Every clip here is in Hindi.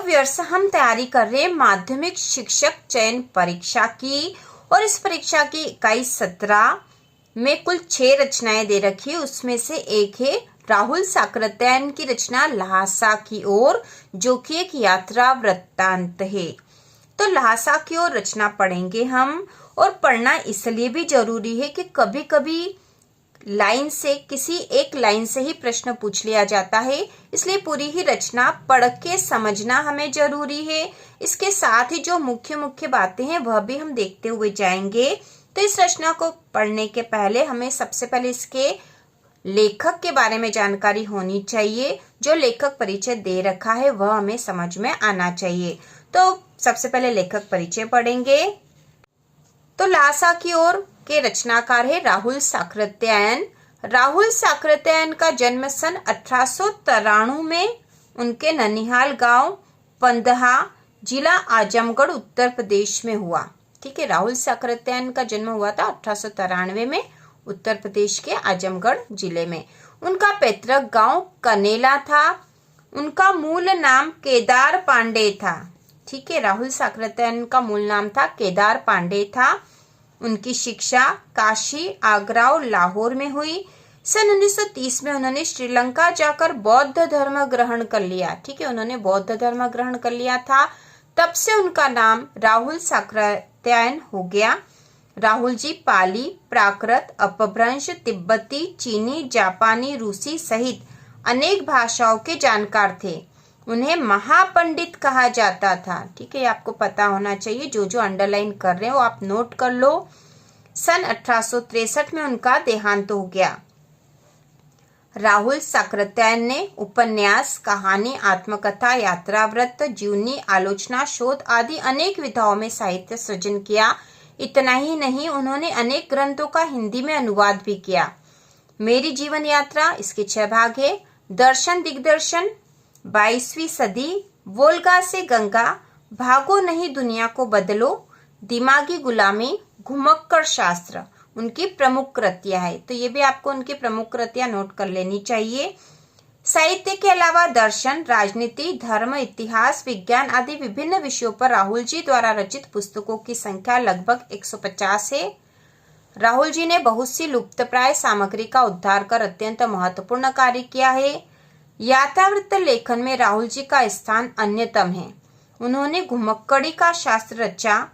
व्यूअर्स, हम तैयारी कर रहे हैं माध्यमिक शिक्षक चयन परीक्षा की और इस परीक्षा की इकाई 17 में कुल 6 रचनाएं दे रखी है। उसमें से एक है राहुल साकृत्यायन की रचना ल्हासा की ओर, जो कि एक यात्रा वृत्तांत है। तो ल्हासा की ओर रचना पढ़ेंगे हम, और पढ़ना इसलिए भी जरूरी है कि कभी कभी लाइन से, किसी एक लाइन से ही प्रश्न पूछ लिया जाता है, इसलिए पूरी ही रचना पढ़ के समझना हमें जरूरी है। इसके साथ ही जो मुख्य मुख्य बातें हैं वह भी हम देखते हुए जाएंगे। तो इस रचना को पढ़ने के पहले हमें सबसे पहले इसके लेखक के बारे में जानकारी होनी चाहिए। जो लेखक परिचय दे रखा है वह हमें समझ में आना चाहिए। तो सबसे पहले लेखक परिचय पढ़ेंगे। तो ल्हासा की ओर के रचनाकार है राहुल साकृत्यायन। राहुल साकृत्यायन का जन्म सन 1893 में उनके ननिहाल गांव पंदहा, जिला आजमगढ़, उत्तर प्रदेश में हुआ। ठीक है, राहुल साकृत्यायन का जन्म हुआ था 1893 में उत्तर प्रदेश के आजमगढ़ जिले में। उनका पैतृक गांव कनेला था। उनका मूल नाम केदार पांडे था। ठीक है, राहुल साकृत्यायन का मूल नाम था केदार पांडे था। उनकी शिक्षा काशी, आगरा और लाहौर में हुई। सन 1930 में उन्होंने श्रीलंका जाकर बौद्ध धर्म ग्रहण कर लिया। ठीक है, उन्होंने बौद्ध धर्म ग्रहण कर लिया था। तब से उनका नाम राहुल साकृत्यायन हो गया। राहुल जी पाली, प्राकृत, अपभ्रंश, तिब्बती, चीनी, जापानी, रूसी सहित अनेक भाषाओं के जानकार थे। उन्हें महापंडित कहा जाता था। ठीक है, आपको पता होना चाहिए। जो जो अंडरलाइन कर रहे हो आप नोट कर लो। सन 1863 में उनका देहांत हो गया। राहुल साकृत्यायन ने उपन्यास, कहानी, आत्मकथा, यात्रावृत्त, जीवनी, आलोचना, शोध आदि अनेक विधाओं में साहित्य सृजन किया। इतना ही नहीं, उन्होंने अनेक ग्रंथों का हिंदी में अनुवाद भी किया। मेरी जीवन यात्रा, इसके 6 भाग है। दर्शन दिग्दर्शन, 22वीं सदी, वोल्गा से गंगा, भागो नहीं दुनिया को बदलो, दिमागी गुलामी, घुमक्कड़ शास्त्र उनकी प्रमुख कृतियां है। तो ये भी आपको उनकी प्रमुख कृतियां नोट कर लेनी चाहिए। साहित्य के अलावा दर्शन, राजनीति, धर्म, इतिहास, विज्ञान आदि विभिन्न विषयों पर राहुल जी द्वारा रचित पुस्तकों की संख्या लगभग 150 है। राहुल जी ने बहुत सी लुप्तप्राय सामग्री का उद्धार कर अत्यंत महत्वपूर्ण कार्य किया है। यात्रावृत्त लेखन में राहुल जी का स्थान अन्यतम है। उन्होंने घुमक्कड़ी का शास्त्र रचा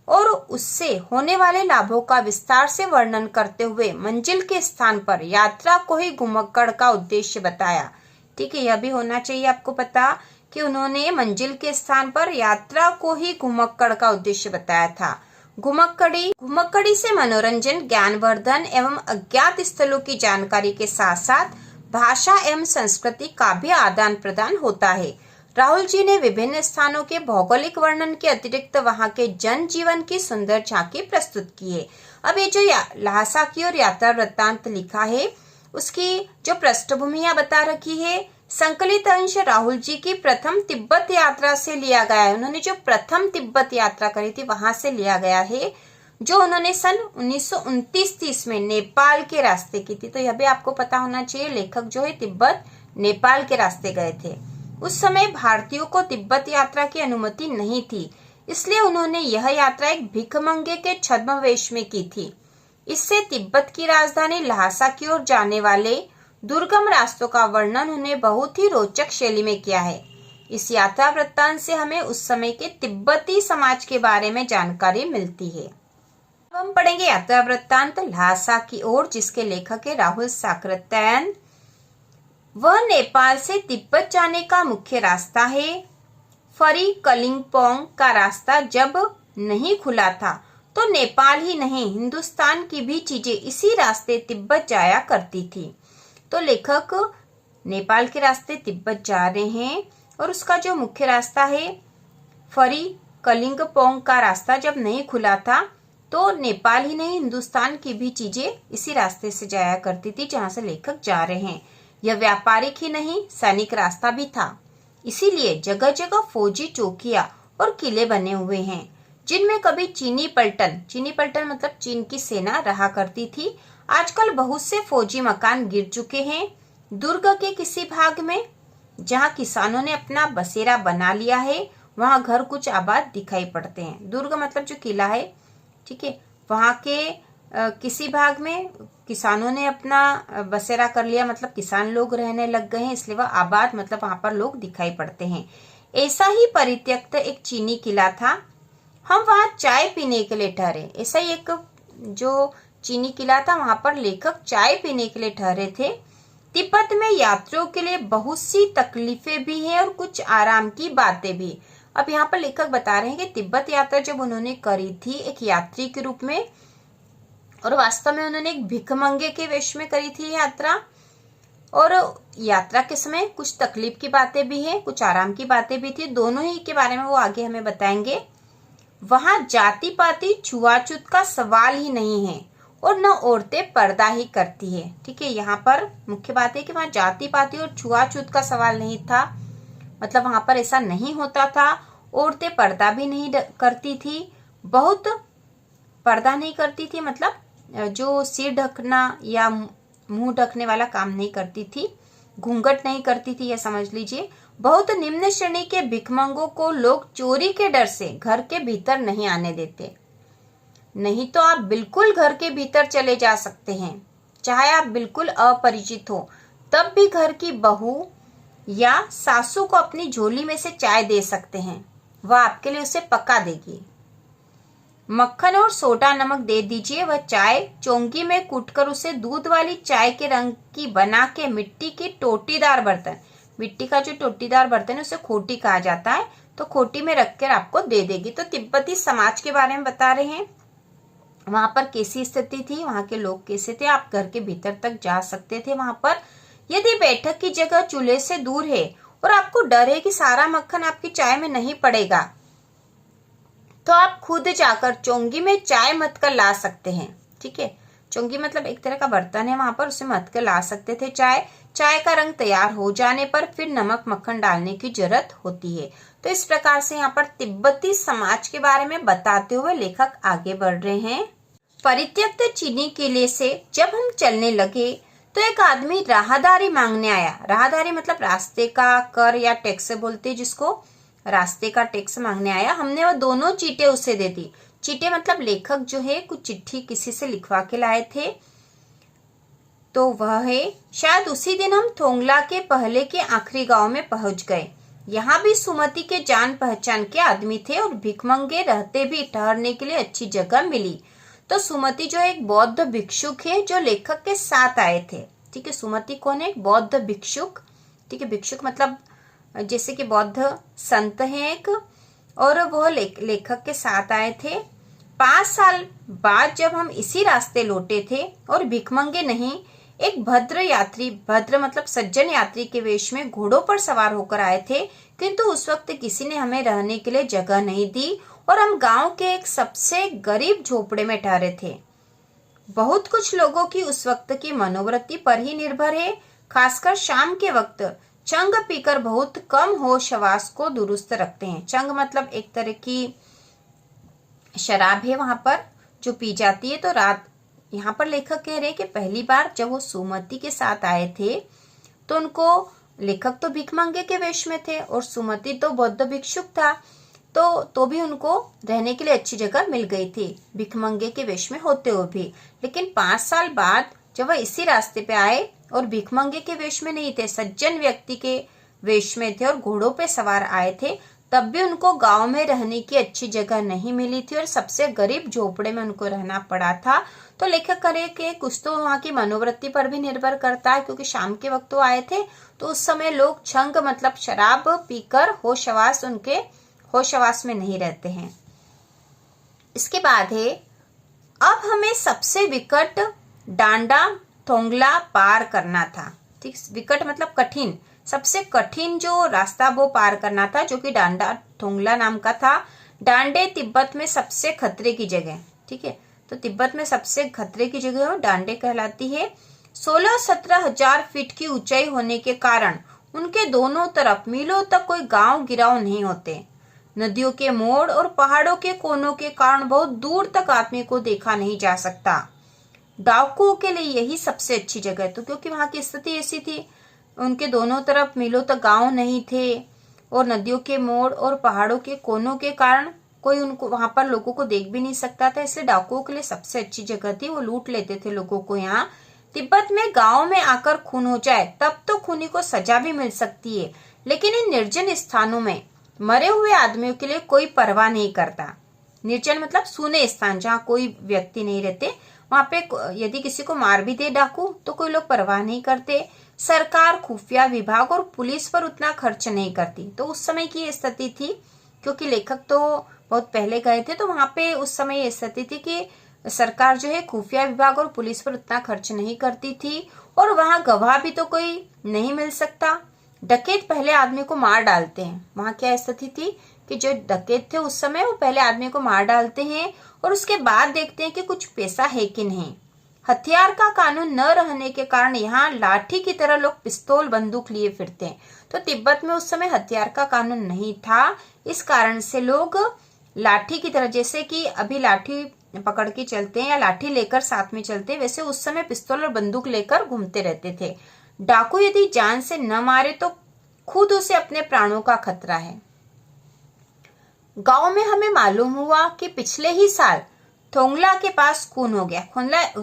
और उससे होने वाले लाभों का विस्तार से वर्णन करते हुए मंजिल के स्थान पर यात्रा को ही घुमक्कड़ का उद्देश्य बताया। ठीक है, यह भी होना चाहिए आपको पता कि उन्होंने मंजिल के स्थान पर यात्रा को ही घुमक्कड़ का उद्देश्य बताया था। घुमक्कड़ी से मनोरंजन, ज्ञानवर्धन एवं अज्ञात स्थलों की जानकारी के साथ साथ भाषा एवं संस्कृति का भी आदान प्रदान होता है। राहुल जी ने विभिन्न स्थानों के भौगोलिक वर्णन के अतिरिक्त वहां के जन जीवन की सुंदर झांकी प्रस्तुत की है। अब ये जो ल्हासा की ओर यात्रा वृत्तांत लिखा है, उसकी जो पृष्ठभूमियां बता रखी है। संकलित अंश राहुल जी की प्रथम तिब्बत यात्रा से लिया गया है। उन्होंने जो प्रथम तिब्बत यात्रा करी थी वहां से लिया गया है, जो उन्होंने सन 1929-30 में नेपाल के रास्ते की थी। तो यह भी आपको पता होना चाहिए। लेखक जो है तिब्बत नेपाल के रास्ते गए थे। उस समय भारतीयों को तिब्बत यात्रा की अनुमति नहीं थी, इसलिए उन्होंने यह यात्रा एक भिखमंगे के छद्मवेश में की थी। इससे तिब्बत की राजधानी ल्हासा की ओर जाने वाले दुर्गम रास्तों का वर्णन उन्हें बहुत ही रोचक शैली में किया है। इस यात्रा वृत्तांत से हमें उस समय के तिब्बती समाज के बारे में जानकारी मिलती है। अब हम पढ़ेंगे यात्रा वृत्तांत ल्हासा की ओर, जिसके लेखक है राहुल साकृत्यायन। वह नेपाल से तिब्बत जाने का मुख्य रास्ता है। फरी कलिंगपोंग का रास्ता जब नहीं खुला था तो नेपाल ही नहीं, हिंदुस्तान की भी चीजें इसी रास्ते तिब्बत जाया करती थी। तो लेखक नेपाल के रास्ते तिब्बत जा रहे हैं और उसका जो मुख्य रास्ता है फरी कलिंगपोंग का रास्ता जब नहीं खुला था तो नेपाल ही नहीं, हिंदुस्तान की भी चीजें इसी रास्ते से जाया करती थी जहां से लेखक जा रहे हैं। यह व्यापारिक ही नहीं, सैनिक रास्ता भी था। इसीलिए जगह जगह फौजी चौकियां और किले बने हुए हैं, जिनमें कभी चीनी पलटन मतलब चीन की सेना रहा करती थी। आजकल बहुत से फौजी मकान गिर चुके हैं। दुर्ग के किसी भाग में जहाँ किसानों ने अपना बसेरा बना लिया है वहाँ घर कुछ आबाद दिखाई पड़ते हैं। दुर्ग मतलब जो किला है, ठीक है, वहाँ के किसी भाग में किसानों ने अपना बसेरा कर लिया, मतलब किसान लोग रहने लग गए हैं, इसलिए वह आबाद मतलब वहां पर लोग दिखाई पड़ते हैं। ऐसा ही परित्यक्त एक चीनी किला था। हम वहां चाय पीने के लिए ठहरे। ऐसा ही एक जो चीनी किला था वहां पर लेखक चाय पीने के लिए ठहरे थे। तिब्बत में यात्रियों के लिए बहुत सी तकलीफें भी हैं और कुछ आराम की बातें भी। अब यहाँ पर लेखक बता रहे हैं कि तिब्बत यात्रा जब उन्होंने करी थी एक यात्री के रूप में, और वास्तव में उन्होंने एक भिखमंगे के वेश में करी थी यात्रा, और यात्रा के समय कुछ तकलीफ की बातें भी हैं, कुछ आराम की बातें भी थी। दोनों ही के बारे में वो आगे हमें बताएंगे। वहां जाति पाति छुआछूत का सवाल ही नहीं है और न औरतें पर्दा ही करती है। ठीक है, यहाँ पर मुख्य बात है कि वहां जाति पाति और छुआछूत का सवाल नहीं था, मतलब वहां पर ऐसा नहीं होता था। औरतें पर्दा भी नहीं करती थी, बहुत पर्दा नहीं करती थी, मतलब जो सिर ढकना या मुंह ढकने वाला काम नहीं करती थी, घूंघट नहीं करती थी, यह समझ लीजिए। बहुत निम्न श्रेणी के भिखमंगों को लोग चोरी के डर से घर के भीतर नहीं आने देते। नहीं तो आप बिल्कुल घर के भीतर चले जा सकते हैं, चाहे आप बिल्कुल अपरिचित हो, तब भी घर की बहू या सासू को अपनी झोली में से चाय दे सकते हैं, वह आपके लिए उसे पका देगी। मक्खन और सोडा नमक दे दीजिए, वह चाय चोंगी में कूटकर उसे दूध वाली चाय के रंग की बना के मिट्टी की टोटीदार बर्तन, मिट्टी का जो टोटीदार बर्तन है उसे खोटी कहा जाता है, तो खोटी में रखकर आपको दे देगी। तो तिब्बती समाज के बारे में बता रहे हैं, वहां पर कैसी स्थिति थी, वहां के लोग कैसे थे, आप घर के भीतर तक जा सकते थे वहां पर। यदि बैठक की जगह चूल्हे से दूर है और आपको डर है कि सारा मक्खन आपकी चाय में नहीं पड़ेगा, तो आप खुद जाकर चोंगी में चाय मत कर ला सकते हैं। ठीक है, चोंगी मतलब एक तरह का बर्तन है, वहां पर उसे मत कर ला सकते थे चाय का रंग तैयार हो जाने पर फिर नमक मक्खन डालने की जरूरत होती है। तो इस प्रकार से यहाँ पर तिब्बती समाज के बारे में बताते हुए लेखक आगे बढ़ रहे हैं। परित्यक्त चीनी किले से जब हम चलने लगे तो एक आदमी राहदारी मांगने आया। राहदारी मतलब रास्ते का कर या टैक्स बोलते हैं जिसको, रास्ते का टैक्स मांगने आया। हमने वो दोनों चीटें उसे दे दी। चीटें मतलब लेखक जो है कुछ चिट्ठी किसी से लिखवा के लाए थे, तो वह है। शायद उसी दिन हम थोंगला के पहले के आखिरी गांव में पहुंच गए। यहाँ भी सुमति के जान पहचान के आदमी थे और भिखमंगे रहते भी ठहरने के लिए अच्छी जगह मिली। तो सुमति जो एक बौद्ध भिक्षुक है जो लेखक के साथ आए थे। ठीक है, सुमति कौन है? एक बौद्ध भिक्षुक। ठीक है, भिक्षुक मतलब जैसे कि बौद्ध संत हैं एक, और वह लेखक के साथ आए थे। 5 साल बाद जब हम इसी रास्ते लौटे थे और भिखमंगे नहीं, एक भद्र यात्री, भद्र मतलब सज्जन यात्री के वेश में घोड़ों पर सवार होकर आए थे, किंतु उस वक्त किसी ने हमें रहने के लिए जगह नहीं दी और हम गांव के एक सबसे गरीब झोपड़े में ठहरे थे। बहुत कुछ लोगों की उस वक्त की मनोवृत्ति पर ही निर्भर है, खासकर शाम के वक्त चंग पीकर बहुत कम होश हवास को दुरुस्त रखते हैं। चंग मतलब एक तरह की शराब है वहां पर जो पी जाती है। तो रात यहाँ पर लेखक कह रहे हैं कि पहली बार जब वो सुमति के साथ आए थे तो उनको, लेखक तो भिखमंगे के वेश में थे और सुमति तो बौद्ध भिक्षुक था, तो भी उनको रहने के लिए अच्छी जगह मिल गई थी भिखमंगे के वेश में होते हुए भी। लेकिन 5 साल बाद जब वह इसी रास्ते पे आए और भिखमंगे के वेश में नहीं थे, सज्जन व्यक्ति के वेश में थे और घोड़ों पे सवार आए थे, तब भी उनको गांव में रहने की अच्छी जगह नहीं मिली थी और सबसे गरीब झोपड़े में उनको रहना पड़ा था। तो लेखक करे कि कुछ तो वहां की मनोवृत्ति पर भी निर्भर करता है, क्योंकि शाम के वक्त वो आए थे तो उस समय लोग छंग मतलब शराब पीकर होश हवास में नहीं रहते हैं। इसके बाद है, अब हमें सबसे विकट डांडा थोंगला पार करना था। ठीक, विकट मतलब कठिन, सबसे कठिन जो रास्ता वो पार करना था, जो कि डांडा थोंगला नाम का था। डांडे तिब्बत में सबसे खतरे की जगह। ठीक है, तो तिब्बत में सबसे खतरे की जगह डांडे कहलाती है। 16-17 हजार फीट की ऊंचाई होने के कारण उनके दोनों तरफ मीलों तक कोई गांव गिराव नहीं होते। नदियों के मोड़ और पहाड़ों के कोनों के कारण बहुत दूर तक आदमी को देखा नहीं जा सकता। डाकुओं के लिए यही सबसे अच्छी जगह, तो क्योंकि वहां की स्थिति ऐसी थी, उनके दोनों तरफ मिलो तो गांव नहीं थे और नदियों के मोड़ और पहाड़ों के कोनों के कारण कोई उनको वहां पर लोगों को देख भी नहीं सकता था, इसलिए डाकुओं के लिए सबसे अच्छी जगह थी। वो लूट लेते थे लोगों को। यहाँ तिब्बत में गांव में आकर खून हो जाए तब तो खूनी को सजा भी मिल सकती है, लेकिन इन निर्जन स्थानों में मरे हुए आदमियों के लिए कोई परवाह नहीं करता। निर्जन मतलब सूने स्थान, जहाँ कोई व्यक्ति नहीं रहते, वहां पे यदि किसी को मार भी दे डाकू तो कोई लोग परवाह नहीं करते। सरकार, खुफिया विभाग और पुलिस पर उतना खर्च नहीं करती। तो उस समय की ये स्थिति थी, क्योंकि लेखक तो बहुत पहले गए थे, तो वहां पे उस समय ये स्थिति थी कि सरकार जो है खुफिया विभाग और पुलिस पर उतना खर्च नहीं करती थी, और वहां गवाह भी तो कोई नहीं मिल सकता। डकैत पहले आदमी को मार डालते हैं। वहां क्या स्थिति थी कि जो डकैत थे उस समय, वो पहले आदमी को मार डालते हैं और उसके बाद देखते हैं कि कुछ पैसा है कि नहीं। हथियार का कानून न रहने के कारण यहाँ लाठी की तरह लोग पिस्तौल बंदूक लिए फिरते हैं। तो तिब्बत में उस समय हथियार का कानून नहीं था, इस कारण से लोग लाठी की तरह, जैसे कि अभी लाठी पकड़ के चलते हैं या लाठी लेकर साथ में चलते हैं, वैसे उस समय पिस्तौल और बंदूक लेकर घूमते रहते थे। डाकू यदि जान से न मारे तो खुद उसे अपने प्राणों का खतरा है। गांव में हमें मालूम हुआ कि पिछले ही साल थोंगला के पास खून हो गया।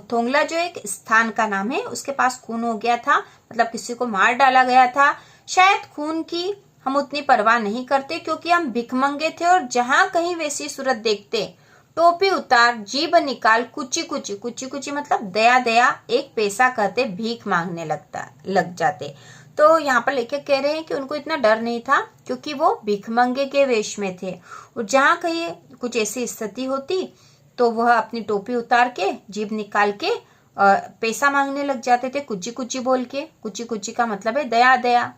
थोंगला जो एक स्थान का नाम है, उसके पास खून हो गया था, मतलब किसी को मार डाला गया था। शायद खून की हम उतनी परवाह नहीं करते, क्योंकि हम भिखमंगे थे और जहां कहीं वैसी सूरत देखते टोपी उतार, जीभ निकाल, कुची कुची, कुची कुची मतलब दया दया, एक पैसा कहते भीख मांगने लग जाते। तो यहाँ पर लेखक कह रहे हैं कि उनको इतना डर नहीं था, क्योंकि वो भिखमंगे के वेश में थे, और जहां कहीं कुछ ऐसी स्थिति होती तो वह अपनी टोपी उतार के, जीभ निकाल के पैसा मांगने लग जाते थे, कुची कुची बोल के। कुची कुची का मतलब है दया दया।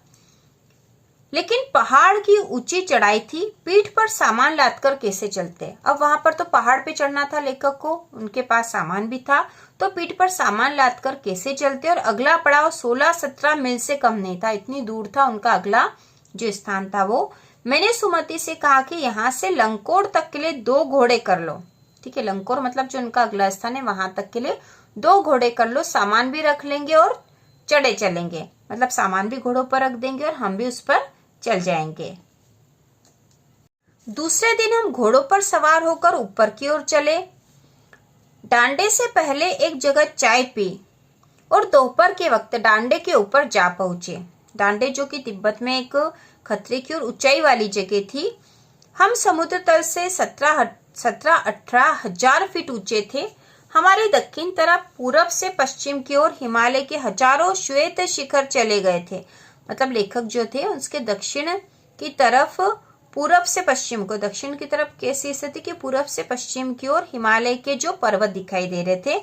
लेकिन पहाड़ की ऊंची चढ़ाई थी, पीठ पर सामान लादकर कैसे चलते। अब वहां पर तो पहाड़ पे चढ़ना था लेखक को, उनके पास सामान भी था, तो पीठ पर सामान लादकर कैसे चलते। और अगला पड़ाव 16-17 मील से कम नहीं था, इतनी दूर था उनका अगला जो स्थान था वो। मैंने सुमति से कहा कि यहाँ से लंकोर तक के लिए 2 घोड़े कर लो। ठीक है, लंकोर मतलब जो उनका अगला स्थान है, वहां तक के लिए 2 घोड़े कर लो, सामान भी रख लेंगे और चढ़े चलेंगे, मतलब सामान भी घोड़ों पर रख देंगे और हम भी उस पर चल जाएंगे। दूसरे दिन हम घोड़ों पर सवार होकर ऊपर की ओर चले। डांडे से पहले एक जगह चाय पी और दोपहर के वक्त डांडे के ऊपर जा पहुंचे। डांडे जो कि तिब्बत में एक खतरे की और ऊंचाई वाली जगह थी। हम समुद्र तल से 17-18 हजार फीट ऊंचे थे। हमारे दक्षिण तरफ पूरब से पश्चिम की ओर हिमालय के हजारों श्वेत शिखर चले गए थे। मतलब लेखक जो थे उसके दक्षिण की तरफ, पूरब से पश्चिम को, दक्षिण की तरफ कैसी स्थिति कि पूरब से पश्चिम की ओर हिमालय के जो पर्वत दिखाई दे रहे थे।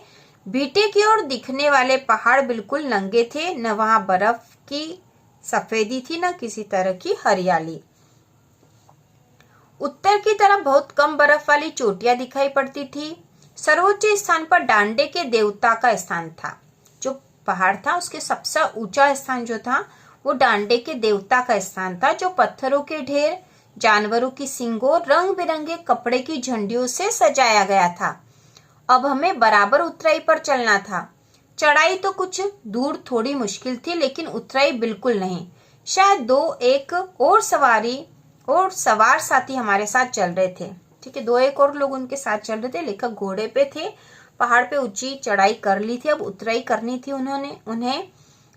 बीटे की ओर दिखने वाले पहाड़ बिल्कुल नंगे थे, न वहां बर्फ की सफेदी थी न किसी तरह की हरियाली। उत्तर की तरफ बहुत कम बर्फ वाली चोटियां दिखाई पड़ती थी। सर्वोच्च स्थान पर डांडे के देवता का स्थान था। जो पहाड़ था उसके सबसे ऊंचा स्थान जो था वो डांडे के देवता का स्थान था, जो पत्थरों के ढेर, जानवरों की सींगों, रंग बिरंगे कपड़े की झंडियों से सजाया गया था। अब हमें बराबर उतराई पर चलना था। चढ़ाई तो कुछ दूर थोड़ी मुश्किल थी, लेकिन उतराई बिल्कुल नहीं। शायद 2-1 और सवार साथी हमारे साथ चल रहे थे। ठीक है, 2-1 और लोग उनके साथ चल रहे थे। लेखक घोड़े पे थे, पहाड़ पे ऊंची चढ़ाई कर ली थी, अब उतराई करनी थी उन्हें।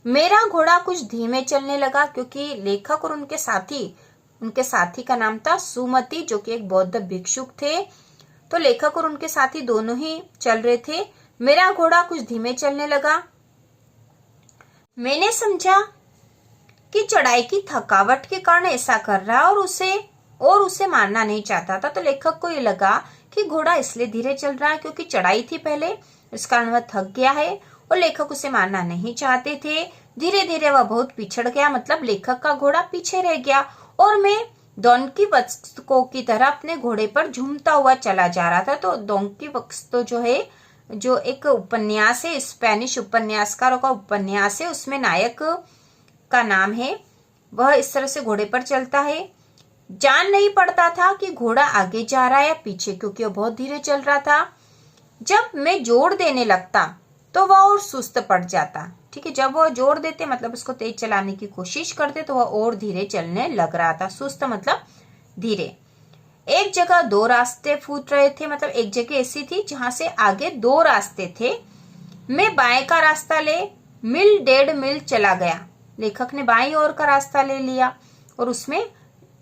मेरा घोड़ा कुछ धीमे चलने लगा, क्योंकि लेखक और उनके साथी का नाम था सुमति, जो कि एक बौद्ध भिक्षुक थे। तो लेखक और उनके साथी दोनों ही चल रहे थे। मेरा घोड़ा कुछ धीमे चलने लगा। मैंने समझा कि चढ़ाई की थकावट के कारण ऐसा कर रहा है और उसे मारना नहीं चाहता था। तो लेखक को ये लगा कि घोड़ा इसलिए धीरे चल रहा है क्योंकि चढ़ाई थी पहले, इस कारण वह थक गया है और लेखक उसे मारना नहीं चाहते थे। धीरे धीरे वह बहुत पिछड़ गया, मतलब लेखक का घोड़ा पीछे रह गया और मैं डोंकी बक्स्तो की तरह अपने घोड़े पर झूमता हुआ चला जा रहा था। तो डोंकी बक्स्तो जो है, जो एक उपन्यास है, स्पेनिश उपन्यासकारों का उपन्यास है, उसमें नायक का नाम है, वह इस तरह से घोड़े पर चलता है। जान नहीं पड़ता था कि घोड़ा आगे जा रहा है या पीछे, क्योंकि वह बहुत धीरे चल रहा था। जब मैं जोर देने लगता तो वह और सुस्त पड़ जाता। ठीक है, जब वो जोर देते मतलब उसको तेज चलाने की कोशिश करते तो वह और धीरे चलने लग रहा था। सुस्त मतलब धीरे। एक जगह दो रास्ते फूट रहे थे, मतलब एक जगह ऐसी थी जहां से आगे दो रास्ते थे। मैं बाएं का रास्ता ले मील 1.5 मील चला गया। लेखक ने बाईं ओर का रास्ता ले लिया और उसमें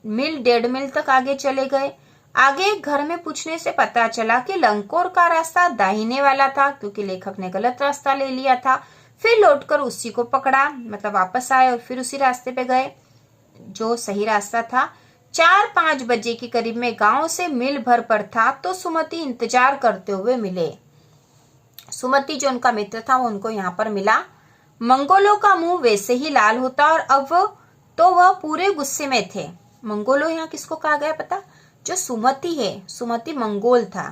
मील 1.5 मील तक आगे चले गए। आगे एक घर में पूछने से पता चला कि लंकोर का रास्ता दाहिने वाला था, क्योंकि लेखक ने गलत रास्ता ले लिया था। फिर लौटकर उसी को पकड़ा, मतलब वापस आए और फिर उसी रास्ते पे गए जो सही रास्ता था। 4-5 बजे के करीब में गांव से मील भर पर था तो सुमति इंतजार करते हुए मिले। सुमति जो उनका मित्र था वो उनको यहाँ पर मिला। मंगोलों का मुंह वैसे ही लाल होता और अब तो वह पूरे गुस्से में थे। मंगोलो यहाँ किसको कहा गया पता? जो सुमति है, सुमति मंगोल था,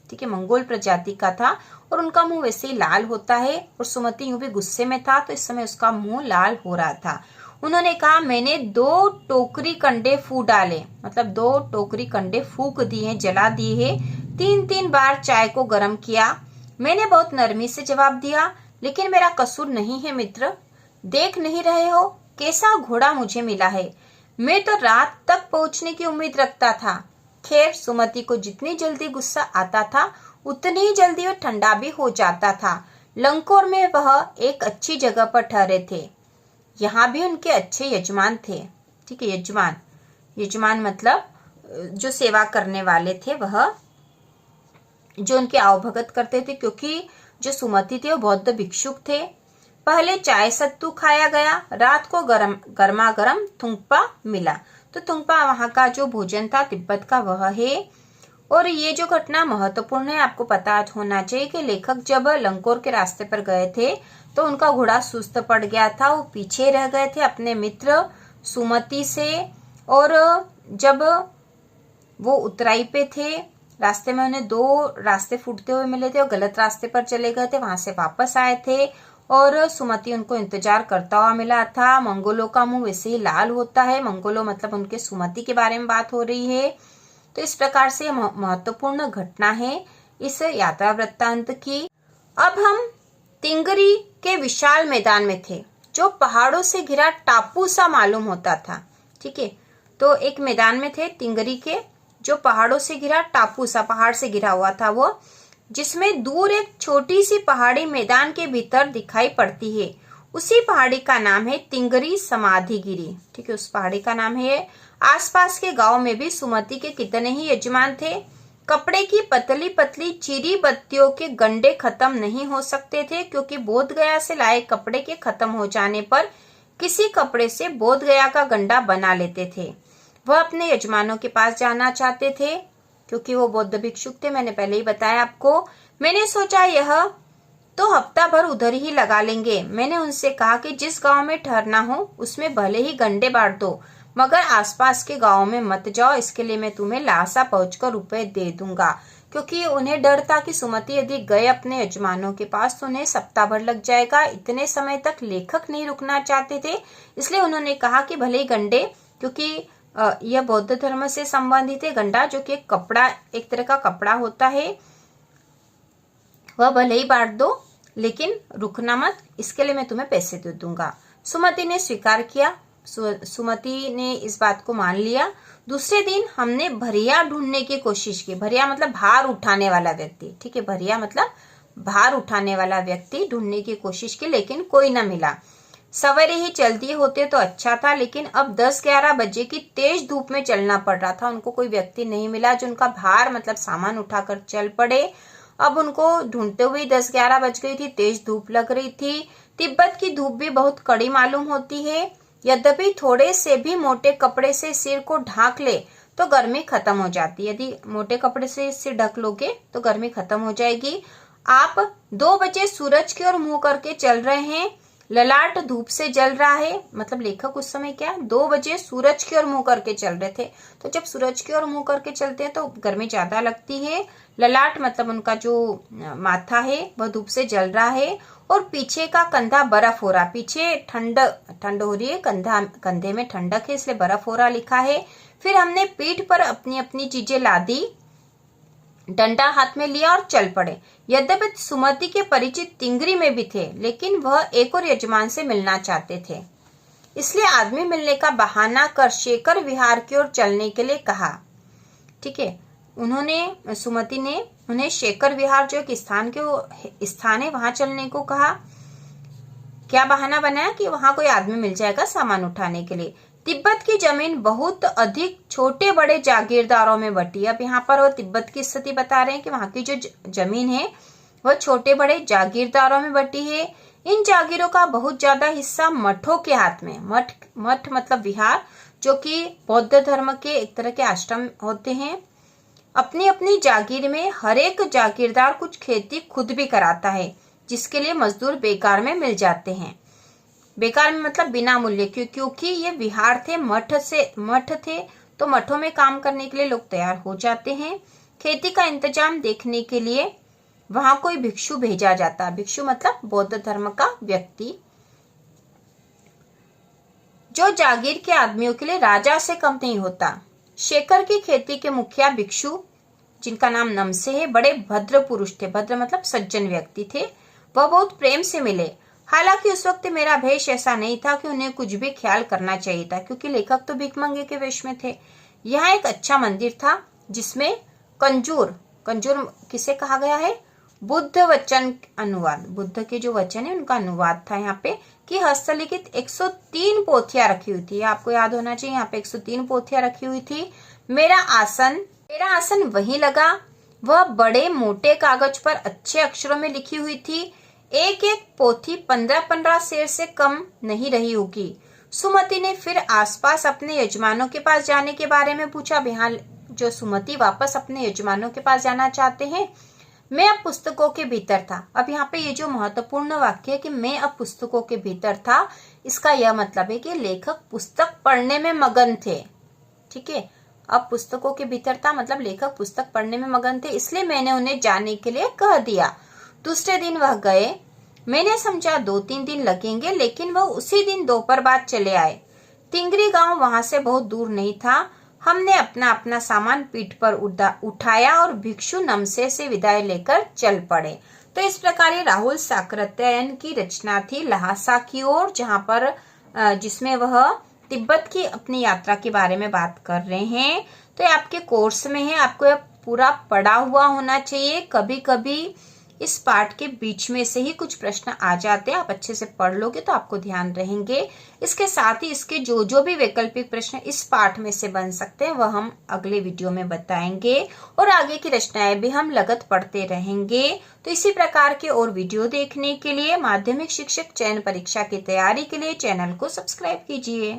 ठीक है, मंगोल प्रजाति का था और उनका मुंह वैसे ही लाल होता है और सुमति यूं भी गुस्से में था तो इस समय उसका मुंह लाल हो रहा था। उन्होंने कहा मैंने 2 टोकरी कंडे फूक डाले, मतलब 2 टोकरी कंडे फूक दिए, जला दिए है। 3-3 बार चाय को गर्म किया। मैंने बहुत नरमी से जवाब दिया, लेकिन मेरा कसूर नहीं है मित्र, देख नहीं रहे हो कैसा घोड़ा मुझे मिला है। मैं तो रात तक पहुंचने की उम्मीद रखता था। खैर, सुमति को जितनी जल्दी गुस्सा आता था उतनी ही जल्दी वह ठंडा भी हो जाता था। लंकोर में वह एक अच्छी जगह पर ठहरे थे। यहाँ भी उनके अच्छे यजमान थे, ठीक है, यजमान, यजमान मतलब जो सेवा करने वाले थे, वह जो उनके आवभगत करते थे, क्योंकि जो सुमति थे वो बौद्ध भिक्षुक थे। पहले चाय सत्तू खाया गया, रात को गर्मा गर्म थुंगपा मिला। तो थुंगपा वहां का जो भोजन था तिब्बत का वह है। और ये जो घटना महत्वपूर्ण है, आपको पता होना चाहिए कि लेखक जब लंकोर के रास्ते पर गए थे तो उनका घोड़ा सुस्त पड़ गया था, वो पीछे रह गए थे अपने मित्र सुमति से। और जब वो उतराई पे थे, रास्ते में उन्हें 2 रास्ते फूटते हुए मिले थे और गलत रास्ते पर चले गए थे, वहां से वापस आए थे और सुमति उनको इंतजार करता हुआ मिला था। मंगोलों का मुंह वैसे ही लाल होता है, मंगोलो मतलब उनके सुमति के बारे में बात हो रही है। तो इस प्रकार से महत्वपूर्ण घटना है इस यात्रा वृत्तांत की। अब हम तिंगरी के विशाल मैदान में थे जो पहाड़ों से घिरा टापू सा मालूम होता था, ठीक है। तो एक मैदान में थे तिंगरी के जो पहाड़ों से घिरा टापू सा, पहाड़ से घिरा हुआ था वो, जिसमें दूर एक छोटी सी पहाड़ी मैदान के भीतर दिखाई पड़ती है। उसी पहाड़ी का नाम है तिंगरी समाधिगिरी, ठीक है, उस पहाड़ी का नाम है। आसपास के गांव में भी सुमति के कितने ही यजमान थे। कपड़े की पतली पतली चीरी बत्तियों के गंडे खत्म नहीं हो सकते थे, क्योंकि बोध गया से लाए कपड़े के खत्म हो जाने पर किसी कपड़े से बोध गया का गंडा बना लेते थे। वह अपने यजमानों के पास जाना चाहते थे क्योंकि वो बौद्ध भिक्षुक थे, मैंने पहले ही बताया आपको। मैंने सोचा यह तो हफ्ता भर उधर ही लगा लेंगे। मैंने उनसे कहा कि जिस गांव में ठहरना हो उसमें भले ही गंडे बांट दो, मगर आसपास के गांव में मत जाओ, इसके लिए मैं तुम्हें लासा पहुंचकर रुपए दे दूंगा। क्योंकि उन्हें डर था कि सुमति यदि गए अपने यजमानों के पास तो उन्हें सप्ताह भर लग जाएगा। इतने समय तक लेखक नहीं रुकना चाहते थे, इसलिए उन्होंने कहा कि भले ही गंडे, क्योंकि यह बौद्ध धर्म से संबंधित है, गंडा जो कि कपड़ा, एक तरह का कपड़ा होता है, वह भले ही बांट दो लेकिन रुकना मत, इसके लिए मैं तुम्हें पैसे दे दूंगा। सुमति ने स्वीकार किया, सुमति ने इस बात को मान लिया। दूसरे दिन हमने भरिया ढूंढने की कोशिश की। भरिया मतलब भार उठाने वाला व्यक्ति, ठीक है, भरिया मतलब भार उठाने वाला व्यक्ति ढूंढने की कोशिश की, लेकिन कोई न मिला। सवेरे ही चल दिए होते तो अच्छा था, लेकिन अब 10-11 बजे की तेज धूप में चलना पड़ रहा था। उनको कोई व्यक्ति नहीं मिला जो उनका भार मतलब सामान उठाकर चल पड़े। अब उनको ढूंढते हुए 10-11 बज गई थी, तेज धूप लग रही थी। तिब्बत की धूप भी बहुत कड़ी मालूम होती है। यद्यपि थोड़े से भी मोटे कपड़े से सिर को ढांक ले तो गर्मी खत्म हो जाती है। यदि मोटे कपड़े से सिर ढक लोगे तो गर्मी खत्म हो जाएगी। आप 2 बजे सूरज की ओर मुंह करके चल रहे हैं, ललाट धूप से जल रहा है। मतलब लेखक उस समय क्या 2 बजे सूरज की ओर मुंह करके चल रहे थे। तो जब सूरज की ओर मुंह करके चलते हैं तो गर्मी ज्यादा लगती है। ललाट मतलब उनका जो माथा है वह धूप से जल रहा है और पीछे का कंधा बर्फ हो रहा। पीछे ठंड हो रही है, कंधे में ठंडक है, इसलिए बर्फ हो रहा लिखा है। फिर हमने पीठ पर अपनी अपनी चीजें लादी डंडा हाथ में लिया और चल पड़े। यद्यपि सुमति के परिचित तिंगरी में भी थे, लेकिन वह एक और यजमान से मिलना चाहते थे, इसलिए आदमी मिलने का बहाना कर शेखर विहार की ओर चलने के लिए कहा। ठीक है, उन्होंने सुमति ने उन्हें शेखर विहार जो एक स्थान है वहां चलने को कहा। क्या बहाना बनाया कि वहां कोई आदमी मिल जाएगा सामान उठाने के लिए। तिब्बत की जमीन बहुत अधिक छोटे बड़े जागीरदारों में बटी। अब यहाँ पर वो तिब्बत की स्थिति बता रहे हैं कि वहां की जो जमीन है वह छोटे बड़े जागीरदारों में बटी है। इन जागीरों का बहुत ज्यादा हिस्सा मठों के हाथ में। मठ मतलब विहार, जो कि बौद्ध धर्म के एक तरह के आश्रम होते हैं। अपनी अपनी जागीर में हर एक जागीरदार कुछ खेती खुद भी कराता है, जिसके लिए मजदूर बेकार में मिल जाते हैं। बेकार में मतलब बिना मूल्य, क्योंकि ये विहार थे, मठ थे, तो मठों में काम करने के लिए लोग तैयार हो जाते हैं। खेती का इंतजाम देखने के लिए वहां कोई भिक्षु भेजा जाता। भिक्षु मतलब बौद्ध धर्म का व्यक्ति, जो जागीर के आदमियों के लिए राजा से कम नहीं होता। शेखर की खेती के मुखिया भिक्षु, जिनका नाम नमसे है, बड़े भद्र पुरुष थे। भद्र मतलब सज्जन व्यक्ति थे। वह बहुत प्रेम से मिले। हालांकि उस वक्त मेरा भेष ऐसा नहीं था कि उन्हें कुछ भी ख्याल करना चाहिए था, क्योंकि लेखक तो भिखमंगे के वेश में थे। यहाँ एक अच्छा मंदिर था जिसमें कंजूर किसे कहा गया है, बुद्ध वचन अनुवाद, बुद्ध के जो वचन है उनका अनुवाद था यहाँ पे, कि हस्तलिखित 103 पोथियां रखी हुई थी। आपको याद होना चाहिए, यहाँ पे 103 पोथियां रखी हुई थी। मेरा आसन वहीं लगा। वह बड़े मोटे कागज पर अच्छे अक्षरों में लिखी हुई थी। एक एक पोथी 15-15 शेर से कम नहीं रही होगी। सुमति ने फिर आसपास अपने यजमानों के पास जाने के बारे में पूछा। बिहार जो सुमति वापस अपने यजमानों के पास जाना चाहते हैं। मैं अब पुस्तकों के भीतर था। अब यहाँ पे ये जो महत्वपूर्ण वाक्य है कि मैं अब पुस्तकों के भीतर था, इसका यह मतलब है कि लेखक पुस्तक पढ़ने में मगन थे। ठीक है, अब पुस्तकों के भीतर था मतलब लेखक पुस्तक पढ़ने में मगन थे, इसलिए मैंने उन्हें जाने के लिए कह दिया। दूसरे दिन वह गए। मैंने समझा 2-3 दिन लगेंगे, लेकिन वह उसी दिन दोपहर बाद चले आए। तिंगरी गांव वहां से बहुत दूर नहीं था। हमने अपना अपना सामान पीठ पर उठाया और भिक्षु नमसे से विदाई लेकर चल पड़े। तो इस प्रकार ये राहुल साकृत्यायन की रचना थी लहासा की ओर, जहां पर जिसमें वह तिब्बत की अपनी यात्रा के बारे में बात कर रहे हैं। तो ये आपके कोर्स में है, आपको यह पूरा पढ़ा हुआ होना चाहिए। कभी कभी इस पाठ के बीच में से ही कुछ प्रश्न आ जाते हैं, आप अच्छे से पढ़ लोगे तो आपको ध्यान रहेंगे। इसके साथ ही इसके जो भी वैकल्पिक प्रश्न इस पाठ में से बन सकते हैं वह हम अगले वीडियो में बताएंगे, और आगे की रचनाएं भी हम लगत पढ़ते रहेंगे। तो इसी प्रकार के और वीडियो देखने के लिए माध्यमिक शिक्षक चयन परीक्षा की तैयारी के लिए चैनल को सब्सक्राइब कीजिए।